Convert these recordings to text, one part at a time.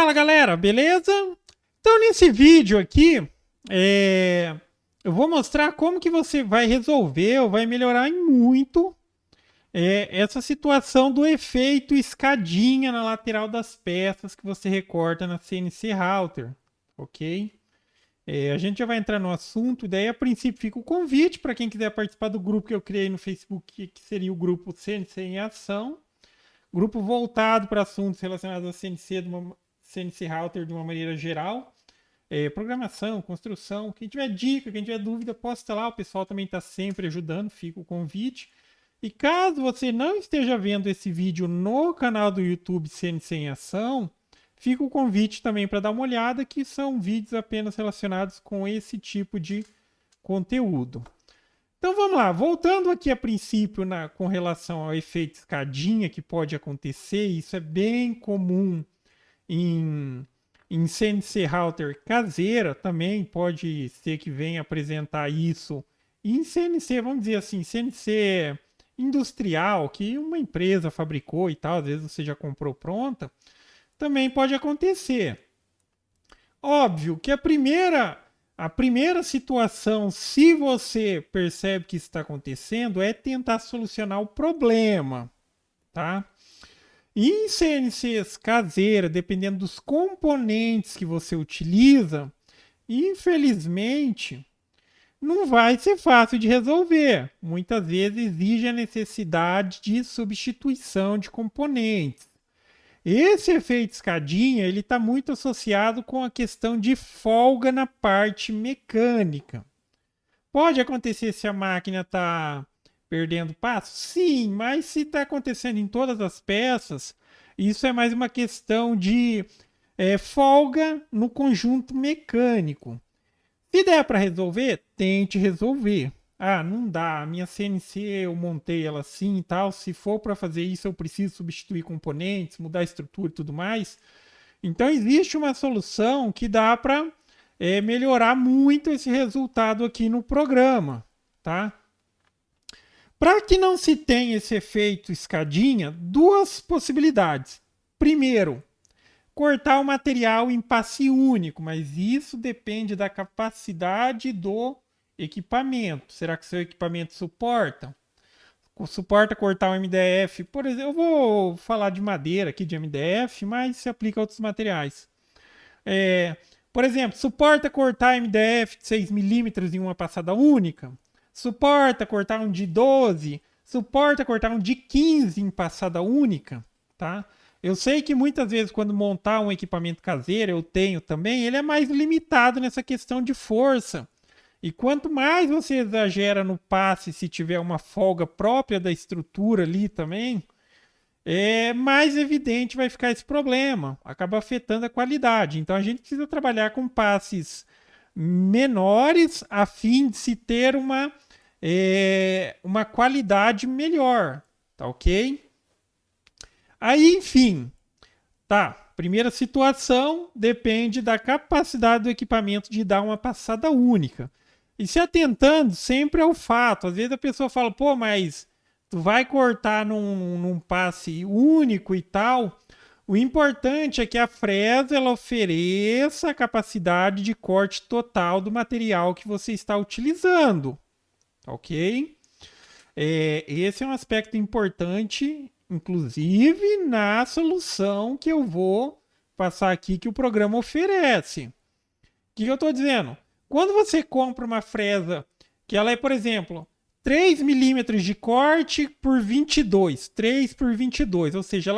Fala galera, beleza? Então nesse vídeo aqui, eu vou mostrar como que você vai resolver ou vai melhorar em muito essa situação do efeito escadinha na lateral das peças que você recorta na CNC Router, ok? A gente já vai entrar no assunto, daí a princípio fica o convite para quem quiser participar do grupo que eu criei no Facebook, que seria o grupo CNC em Ação. Grupo voltado para assuntos relacionados a CNC Router de uma maneira geral. Programação, construção. Quem tiver dica, quem tiver dúvida, posta lá. O pessoal também está sempre ajudando. Fica o convite. E caso você não esteja vendo esse vídeo no canal do YouTube CNC em Ação, fica o convite também para dar uma olhada, que são vídeos apenas relacionados com esse tipo de conteúdo. Então vamos lá, voltando aqui a princípio com relação ao efeito escadinha que pode acontecer, isso é bem comum em CNC Router caseira, também pode ser que venha apresentar isso em CNC, vamos dizer assim, CNC industrial, que uma empresa fabricou e tal, às vezes você já comprou pronta, também pode acontecer. Óbvio que a primeira situação, se você percebe que isso está acontecendo, é tentar solucionar o problema, tá? E em CNCs caseiras, dependendo dos componentes que você utiliza, infelizmente, não vai ser fácil de resolver. Muitas vezes exige a necessidade de substituição de componentes. Esse efeito escadinha, ele está muito associado com a questão de folga na parte mecânica. Pode acontecer se a máquina está perdendo passo? Sim, mas se está acontecendo em todas as peças, isso é mais uma questão de folga no conjunto mecânico. Se der para resolver, tente resolver. Ah, não dá, a minha CNC eu montei ela assim e tal, se for para fazer isso eu preciso substituir componentes, mudar a estrutura e tudo mais. Então existe uma solução que dá para melhorar muito esse resultado aqui no programa, tá? Para que não se tenha esse efeito escadinha, duas possibilidades. Primeiro, cortar o material em passe único, mas isso depende da capacidade do equipamento. Será que seu equipamento suporta? Suporta cortar o MDF? Por exemplo, eu vou falar de madeira aqui, de MDF, mas se aplica a outros materiais. Por exemplo, suporta cortar MDF de 6 milímetros em uma passada única? Suporta cortar um de 12? Suporta cortar um de 15 em passada única? Tá? Eu sei que muitas vezes quando montar um equipamento caseiro, eu tenho também, ele é mais limitado nessa questão de força. E quanto mais você exagera no passe, se tiver uma folga própria da estrutura ali também, mais evidente vai ficar esse problema. Acaba afetando a qualidade. Então a gente precisa trabalhar com passes menores a fim de se ter uma qualidade melhor. Tá ok? Aí, enfim, tá. Primeira situação depende da capacidade do equipamento de dar uma passada única. E se atentando sempre ao fato. Às vezes a pessoa fala, pô, mas tu vai cortar num passe único e tal. O importante é que a fresa ela ofereça a capacidade de corte total do material que você está utilizando. Ok? Esse é um aspecto importante, inclusive na solução que eu vou passar aqui que o programa oferece. O que eu estou dizendo? Quando você compra uma fresa que ela é, por exemplo, 3 milímetros de corte por 22, 3 por 22, ou seja,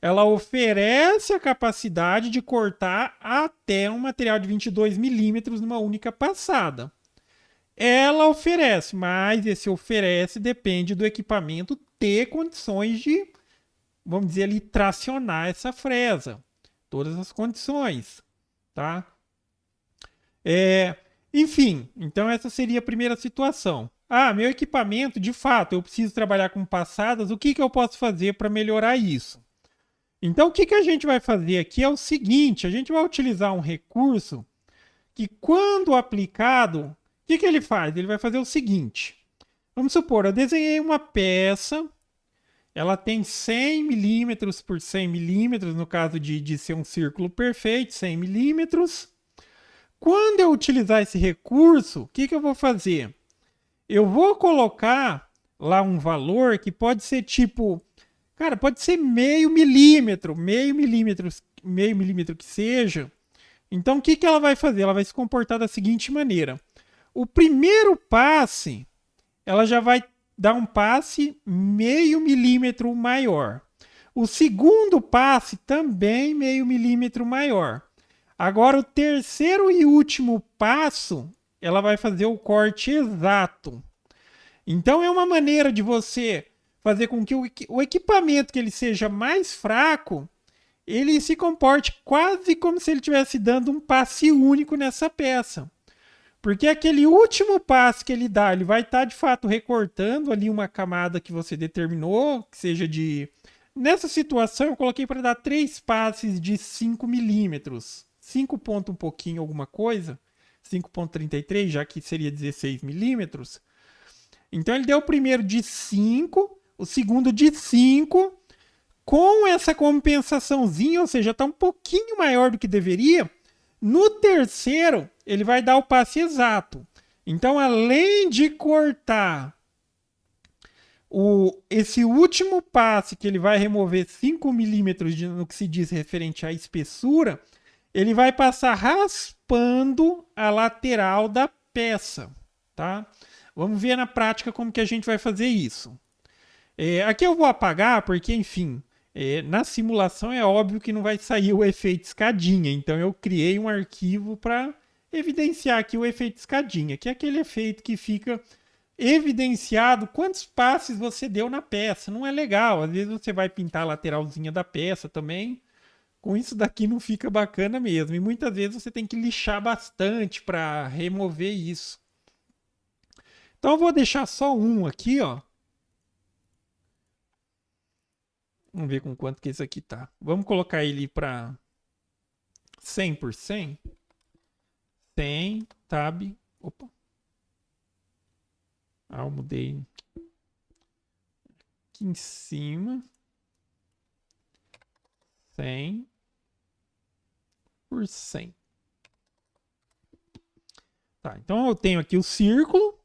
ela oferece a capacidade de cortar até um material de 22 milímetros numa única passada. Ela oferece, mas esse oferece depende do equipamento ter condições de, vamos dizer ali, tracionar essa fresa. Todas as condições, tá? Enfim, então essa seria a primeira situação. Ah, meu equipamento, de fato, eu preciso trabalhar com passadas, o que eu posso fazer para melhorar isso? Então, o que a gente vai fazer aqui é o seguinte, a gente vai utilizar um recurso que, quando aplicado, o que ele faz? Ele vai fazer o seguinte, vamos supor, eu desenhei uma peça ela tem 100 milímetros por 100 milímetros, no caso de ser um círculo perfeito, 100 milímetros. Quando eu utilizar esse recurso, o que eu vou fazer? Eu vou colocar lá um valor que pode ser tipo, cara, pode ser meio milímetro que seja. Então, o que ela vai fazer? Ela vai se comportar da seguinte maneira. O primeiro passe, ela já vai dar um passe meio milímetro maior. O segundo passe também meio milímetro maior. Agora, o terceiro e último passo, ela vai fazer o corte exato. Então, é uma maneira de você fazer com que o equipamento que ele seja mais fraco, ele se comporte quase como se ele estivesse dando um passe único nessa peça. Porque aquele último passo que ele dá, ele vai estar de fato recortando ali uma camada que você determinou, que seja de. Nessa situação, eu coloquei para dar 3 passes de 5 milímetros. 5 ponto um pouquinho alguma coisa. 5,33, já que seria 16 milímetros. Então ele deu o primeiro de 5, o segundo de 5, com essa compensaçãozinha, ou seja, está um pouquinho maior do que deveria. No terceiro, ele vai dar o passe exato. Então, além de cortar esse último passe, que ele vai remover 5 milímetros no que se diz referente à espessura, ele vai passar raspando a lateral da peça. Tá? Vamos ver na prática como que a gente vai fazer isso. Aqui eu vou apagar porque, enfim, na simulação é óbvio que não vai sair o efeito escadinha. Então eu criei um arquivo para evidenciar aqui o efeito escadinha, que é aquele efeito que fica evidenciado quantos passes você deu na peça. Não é legal. Às vezes você vai pintar a lateralzinha da peça também. Com isso daqui não fica bacana mesmo. E muitas vezes você tem que lixar bastante para remover isso. Então eu vou deixar só um aqui, ó. Vamos ver com quanto que esse aqui tá. Vamos colocar ele para 100 por 100. 100, tab. Opa. Eu mudei aqui em cima. 100 por 100. Tá, então eu tenho aqui o círculo.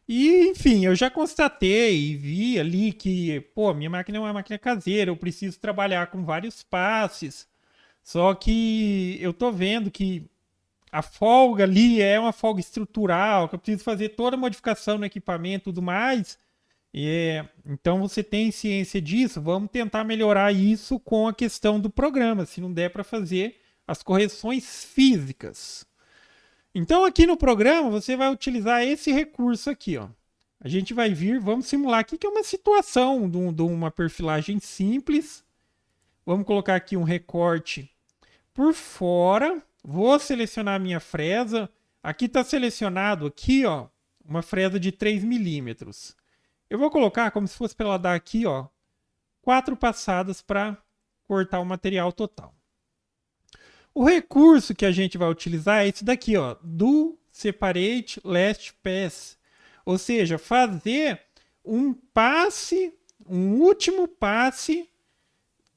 E, enfim, eu já constatei e vi ali que, pô, minha máquina é uma máquina caseira, eu preciso trabalhar com vários passes. Só que eu tô vendo que a folga ali é uma folga estrutural, que eu preciso fazer toda a modificação no equipamento e tudo mais. Então você tem ciência disso, vamos tentar melhorar isso com a questão do programa, se não der para fazer as correções físicas. Então aqui no programa você vai utilizar esse recurso aqui, ó. A gente vai vir, vamos simular aqui que é uma situação de uma perfilagem simples. Vamos colocar aqui um recorte por fora. Vou selecionar a minha fresa. Aqui está selecionado aqui, ó, uma fresa de 3 milímetros. Eu vou colocar como se fosse para ela dar aqui, ó, 4 passadas para cortar o material total. O recurso que a gente vai utilizar é esse daqui, ó, do Separate Last Pass. Ou seja, fazer um passe, um último passe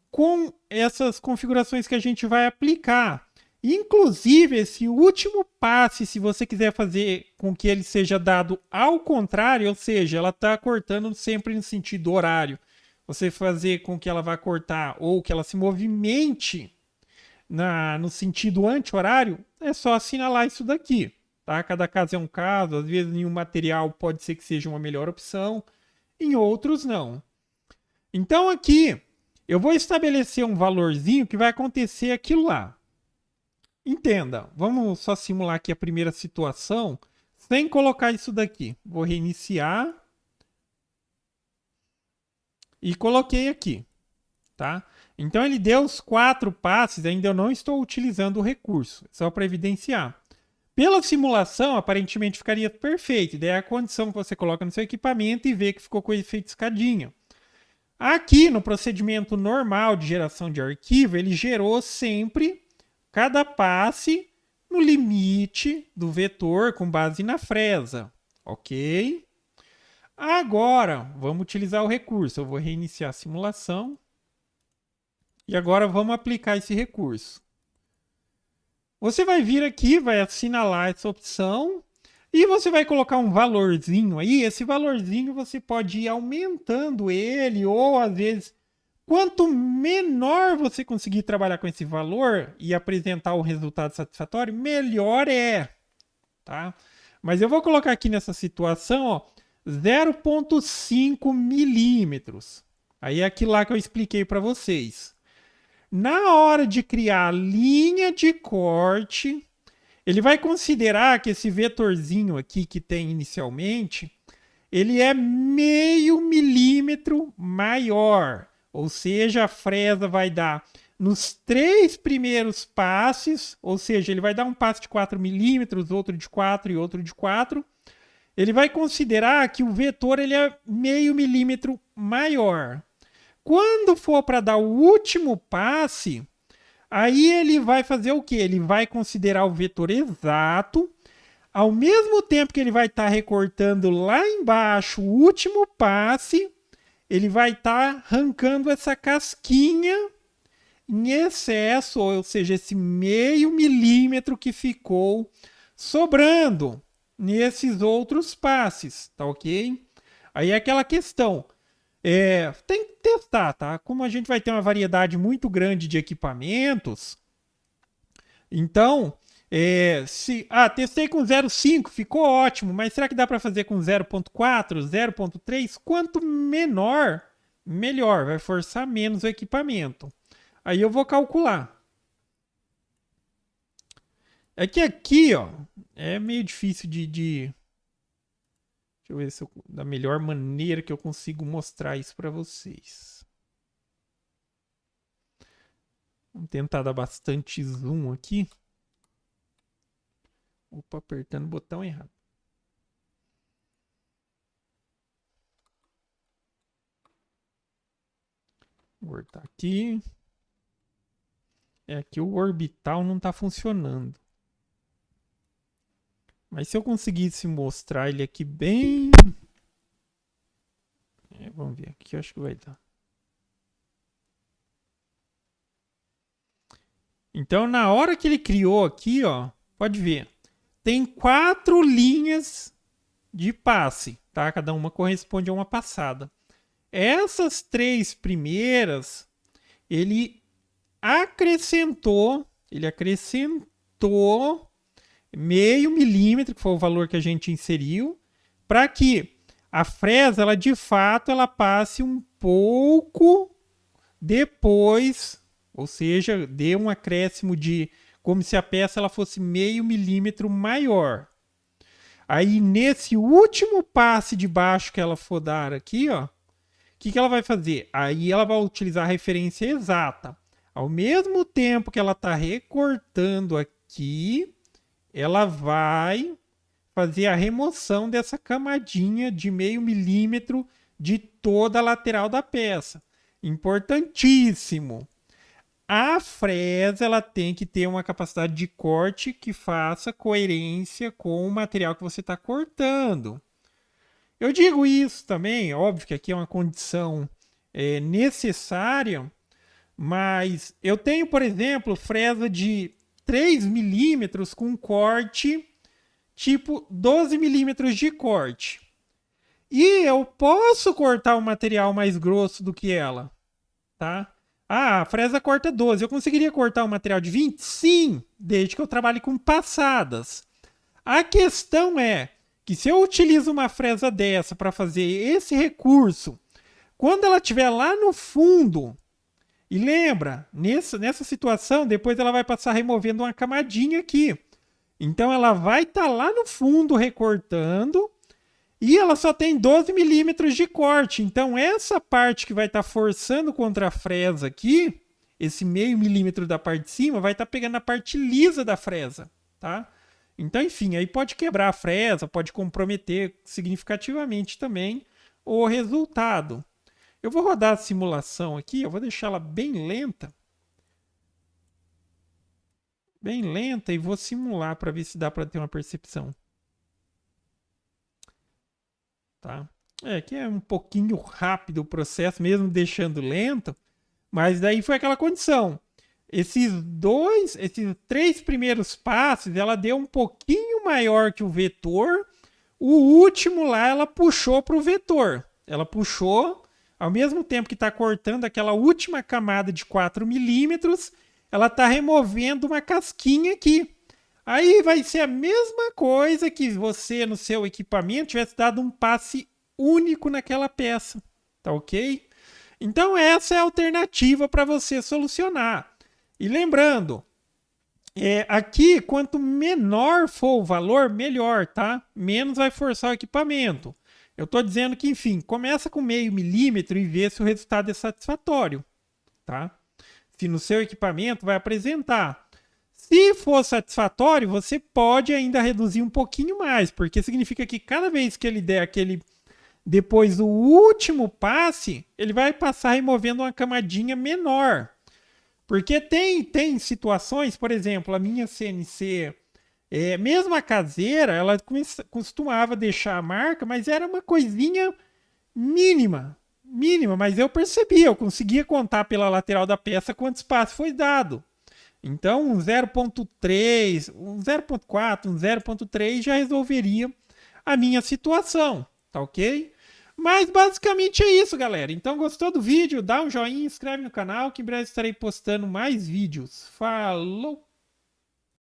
com essas configurações que a gente vai aplicar. Inclusive, esse último passe, se você quiser fazer com que ele seja dado ao contrário, ou seja, ela está cortando sempre no sentido horário, você fazer com que ela vá cortar ou que ela se movimente no sentido anti-horário, é só assinalar isso daqui. Tá? Cada caso é um caso, às vezes em um material pode ser que seja uma melhor opção, em outros não. Então aqui eu vou estabelecer um valorzinho que vai acontecer aquilo lá. Entenda, vamos só simular aqui a primeira situação sem colocar isso daqui. Vou reiniciar e coloquei aqui, tá? Então ele deu os 4 passes, ainda eu não estou utilizando o recurso, só para evidenciar. Pela simulação, aparentemente ficaria perfeito. Daí é a condição que você coloca no seu equipamento e vê que ficou com o efeito escadinha. Aqui no procedimento normal de geração de arquivo, ele gerou sempre cada passe no limite do vetor com base na fresa, ok? Agora, vamos utilizar o recurso. Eu vou reiniciar a simulação. E agora vamos aplicar esse recurso. Você vai vir aqui, vai assinalar essa opção e você vai colocar um valorzinho aí. Esse valorzinho você pode ir aumentando ele ou às vezes quanto menor você conseguir trabalhar com esse valor e apresentar o resultado satisfatório, melhor é, tá? Mas eu vou colocar aqui nessa situação, ó, 0,5 milímetros. Aí é aquilo lá que eu expliquei para vocês. Na hora de criar a linha de corte, ele vai considerar que esse vetorzinho aqui que tem inicialmente, ele é meio milímetro maior. Ou seja, a fresa vai dar nos 3 primeiros passes, ou seja, ele vai dar um passo de 4 milímetros, outro de 4 e outro de 4. Ele vai considerar que o vetor ele é meio milímetro maior. Quando for para dar o último passe, aí ele vai fazer o quê? Ele vai considerar o vetor exato, ao mesmo tempo que ele vai estar recortando lá embaixo o último passe, ele vai estar arrancando essa casquinha em excesso, ou seja, esse meio milímetro que ficou sobrando nesses outros passes, tá ok? Aí é aquela questão. Tem que testar, tá? Como a gente vai ter uma variedade muito grande de equipamentos, então, testei com 0,5, ficou ótimo, mas será que dá para fazer com 0,4, 0,3? Quanto menor, melhor, vai forçar menos o equipamento. Aí eu vou calcular. É que aqui, ó, é meio difícil de... Deixa eu ver se da melhor maneira que eu consigo mostrar isso para vocês. Vamos tentar dar bastante zoom aqui. Opa, apertando o botão errado. Vou cortar aqui. Aqui o orbital não está funcionando. Mas se eu conseguisse mostrar ele aqui bem... vamos ver aqui, eu acho que vai dar. Então, na hora que ele criou aqui, ó, pode ver, tem 4 linhas de passe, tá? Cada uma corresponde a uma passada. Essas 3 primeiras, ele acrescentou meio milímetro, que foi o valor que a gente inseriu, para que a fresa, ela de fato, ela passe um pouco depois, ou seja, dê um acréscimo de como se a peça ela fosse meio milímetro maior. Aí nesse último passe de baixo que ela for dar aqui, ó, o que ela vai fazer? Aí ela vai utilizar a referência exata. Ao mesmo tempo que ela está recortando aqui, ela vai fazer a remoção dessa camadinha de meio milímetro de toda a lateral da peça. Importantíssimo. A fresa ela tem que ter uma capacidade de corte que faça coerência com o material que você está cortando. Eu digo isso também, óbvio que aqui é uma condição necessária, mas eu tenho, por exemplo, fresa de 3 milímetros com corte tipo 12 milímetros de corte. E eu posso cortar um material mais grosso do que ela, tá? Ah, a fresa corta 12. Eu conseguiria cortar um material de 20? Sim, desde que eu trabalhe com passadas. A questão é que se eu utilizo uma fresa dessa para fazer esse recurso, quando ela estiver lá no fundo, e lembra, nessa situação, depois ela vai passar removendo uma camadinha aqui. Então ela vai estar lá no fundo recortando e ela só tem 12 milímetros de corte. Então essa parte que vai estar forçando contra a fresa aqui, esse meio milímetro da parte de cima, vai estar pegando a parte lisa da fresa, tá? Então, enfim, aí pode quebrar a fresa, pode comprometer significativamente também o resultado. Eu vou rodar a simulação aqui, eu vou deixá-la bem lenta. Bem lenta e vou simular para ver se dá para ter uma percepção. Tá? É, que é um pouquinho rápido o processo, mesmo deixando lento. Mas daí foi aquela condição. Esses três primeiros passos, ela deu um pouquinho maior que o vetor. O último lá, ela puxou para o vetor. Ela puxou, ao mesmo tempo que está cortando aquela última camada de 4 milímetros, ela está removendo uma casquinha aqui. Aí vai ser a mesma coisa que você, no seu equipamento, tivesse dado um passe único naquela peça. Tá ok? Então, essa é a alternativa para você solucionar. E lembrando, aqui, quanto menor for o valor, melhor, tá? Menos vai forçar o equipamento. Eu estou dizendo que, enfim, começa com meio milímetro e vê se o resultado é satisfatório, tá? Se no seu equipamento vai apresentar. Se for satisfatório, você pode ainda reduzir um pouquinho mais, porque significa que cada vez que ele der aquele depois do último passe, ele vai passar removendo uma camadinha menor. Porque tem situações, por exemplo, a minha CNC, mesmo a caseira, ela costumava deixar a marca, mas era uma coisinha mínima. Mínima, mas eu percebia, eu conseguia contar pela lateral da peça quanto espaço foi dado. Então, um 0.3, um 0.4, um 0.3 já resolveria a minha situação, tá ok? Mas basicamente é isso, galera. Então, gostou do vídeo? Dá um joinha, inscreve no canal que em breve estarei postando mais vídeos. Falou!